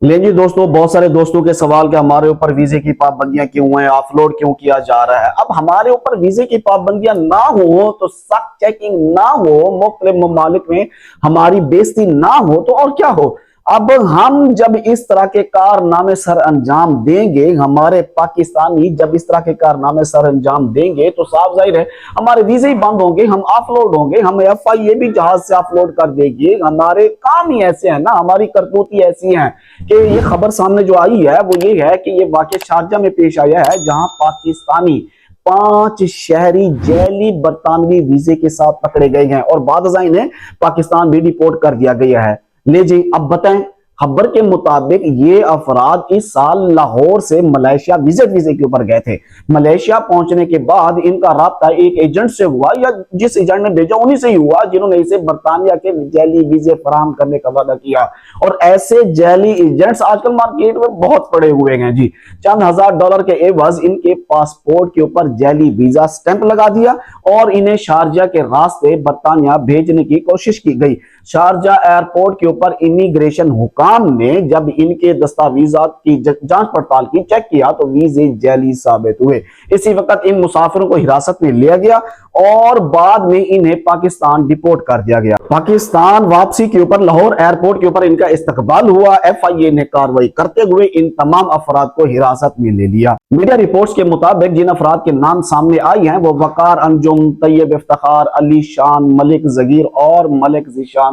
ले जी दोस्तों, बहुत सारे दोस्तों के सवाल कि हमारे ऊपर वीजे की पाबंदियां क्यों हैं, ऑफलोड क्यों किया जा रहा है। अब हमारे ऊपर वीजे की पाबंदियां ना हो तो सख्त चेकिंग ना हो, मुख्तलिफ ममालिक में हमारी बेइज्जती ना हो तो और क्या हो। अब हम जब इस तरह के कारनामे सर अंजाम देंगे, हमारे पाकिस्तानी जब इस तरह के कारनामे सर अंजाम देंगे तो साफ जाहिर है हमारे वीजे ही बंद होंगे, हम ऑफलोड होंगे, हम FIA भी जहाज से ऑफलोड कर देगी। हमारे काम ही ऐसे हैं ना, हमारी करतूती ऐसी हैं कि ये खबर सामने जो आई है वो ये है कि ये वाकया शारजा में पेश आया है, जहां पाकिस्तानी 5 शहरी जैली बरतानवी वीजे के साथ पकड़े गए हैं और बाद इन्हें पाकिस्तान भी डिपोर्ट कर दिया गया है। ले जी अब बताएं, खबर के मुताबिक ये अफराद इस साल लाहौर से मलेशिया विजिट वीजे के ऊपर गए थे। मलेशिया पहुंचने के बाद इनका राब्ता एक एजेंट से हुआ, या जिस एजेंट ने भेजा उन्हीं से ही हुआ जिन्होंने इसे बरतानिया के जैली वीजे फराहम करने का वादा किया। और ऐसे जैली एजेंट्स आजकल मार्केट में बहुत पड़े हुए हैं जी। चंद हजार डॉलर के एवज इनके पासपोर्ट के ऊपर जैली वीजा स्टैंप लगा दिया और इन्हें शारजा के रास्ते बरतानिया भेजने की कोशिश की गई। शारजा एयरपोर्ट के ऊपर इमिग्रेशन हुकाम ने जब इनके दस्तावेजात की जांच पड़ताल की, चेक किया तो वीजे जैली साबित हुए। इसी वक्त इन मुसाफिरों को हिरासत में लिया गया और बाद में इन्हें पाकिस्तान डिपोर्ट कर दिया गया। पाकिस्तान वापसी के ऊपर लाहौर एयरपोर्ट के ऊपर इनका इस्तकबाल हुआ। FIA ने कार्रवाई करते हुए इन तमाम अफराद को हिरासत में ले लिया। मीडिया रिपोर्ट्स के मुताबिक जिन अफराद के नाम सामने आई हैं वो वकार अंजुम, तैयब इफ्तिखार, अली शान, मलिक जगीर और मलिक जीशान,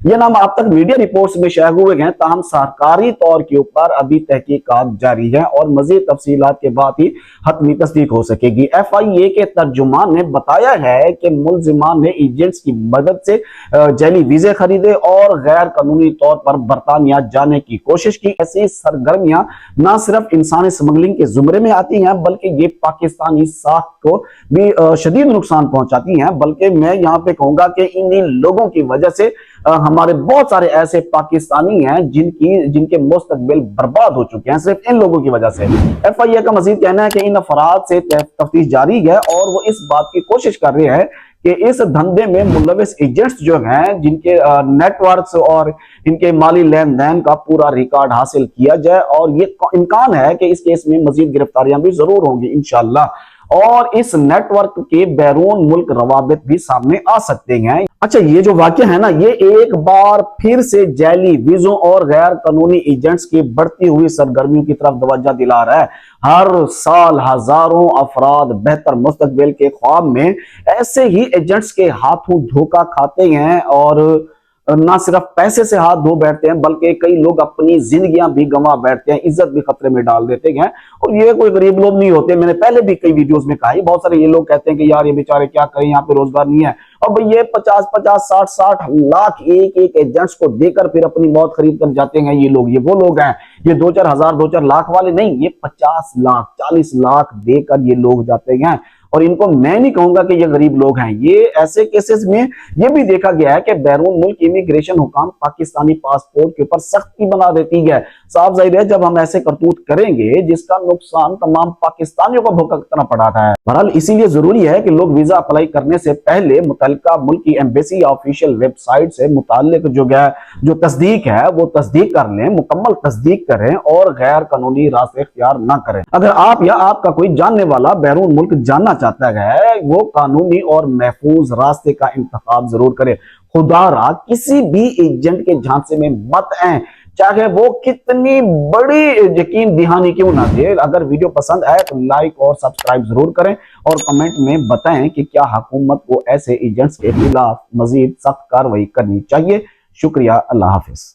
ये नाम अब तक मीडिया रिपोर्ट्स में शाया हुए हैं। ताहम सरकारी तौर के ऊपर अभी तहकीकात जारी है और मजीद तफसीलात के बाद ही हतमी तस्दीक हो सकेगी। FIA के तर्जुमान ने बताया है कि मुल्जिमान ने एजेंट्स की मदद से जैली वीजे खरीदे और गैर कानूनी तौर पर बरतानिया जाने की कोशिश की। ऐसी सरगर्मियां न सिर्फ इंसानी स्मगलिंग के जुमरे में आती हैं बल्कि ये पाकिस्तानी साख को भी शदीद नुकसान पहुंचाती हैं। बल्कि मैं यहाँ पे कहूंगा कि इन्हीं लोगों की वजह से हमारे बहुत सारे ऐसे पाकिस्तानी हैं जिनके मुस्तकबिल बर्बाद हो चुके हैं सिर्फ इन लोगों की वजह से। FIA का मजीद कहना है कि इन अफराद से तफ्तीश जारी है और वो इस बात की कोशिश कर रहे हैं कि इस धंधे में मुलविस एजेंट्स जो हैं जिनके नेटवर्क्स और इनके माली लेन देन का पूरा रिकॉर्ड हासिल किया जाए, और ये इम्कान है कि इस केस में मजीद गिरफ्तारियां भी जरूर होंगी इंशाअल्लाह और इस नेटवर्क के बैरून मुल्क रवाबित भी सामने आ सकते हैं। अच्छा, ये जो वाक्य है ना, ये एक बार फिर से जैली वीजों और गैर कानूनी एजेंट्स की बढ़ती हुई सरगर्मियों की तरफ तवज्जो दिला रहा है। हर साल हजारों अफराद बेहतर मुस्तकबिल के ख्वाब में ऐसे ही एजेंट्स के हाथों धोखा खाते हैं और ना सिर्फ पैसे से हाथ धो बैठते हैं बल्कि कई लोग अपनी जिंदगियां भी गंवा बैठते हैं, इज्जत भी खतरे में डाल देते हैं। और ये कोई गरीब लोग नहीं होते। मैंने पहले भी कई वीडियोस में कहा है, बहुत सारे ये लोग कहते हैं कि यार ये बेचारे क्या करें, यहाँ पे रोजगार नहीं है। और भाई ये 50-50, 60-60 लाख एक एक एजेंट्स को देकर फिर अपनी मौत खरीद कर जाते हैं। ये लोग, ये वो लोग हैं, ये 2-4 हजार 2-4 लाख वाले नहीं, ये 50 लाख 40 लाख देकर ये लोग जाते हैं। और इनको मैं नहीं कहूंगा कि ये गरीब लोग हैं। ये ऐसे केसेस में ये भी देखा गया है कि बैरून मुल्क इमिग्रेशन हुकाम पाकिस्तानी पासपोर्ट के ऊपर सख्ती बना देती है। साफ जाहिर है जब हम ऐसे करतूत करेंगे जिसका नुकसान तमाम पाकिस्तानियों को भुगतना पड़ता है। बहरहाल इसीलिए जरूरी है कि लोग वीजा अप्लाई करने से पहले मुतल्लिका मुल्क की एम्बेसी या ऑफिशियल वेबसाइट से मुताल्लिक जो तस्दीक है वो तस्दीक कर लें, मुकम्मल तस्दीक करें और गैर कानूनी रास्ते इख्तियार ना करें। अगर आप या आपका कोई जानने वाला बैरून मुल्क जाना चाहता है, वो कानूनी और महफूज रास्ते का इंतखाब जरूर करे। खुदारा किसी भी एजेंट के झांसे में मत आए, चाहे वो कितनी बड़ी यकीन दहानी क्यों ना दे। अगर वीडियो पसंद आए तो लाइक और सब्सक्राइब जरूर करें और कमेंट में बताएं कि क्या हुकूमत को ऐसे एजेंट्स के खिलाफ मजीद सख्त कार्रवाई करनी चाहिए। शुक्रिया, अल्लाह हाफिज।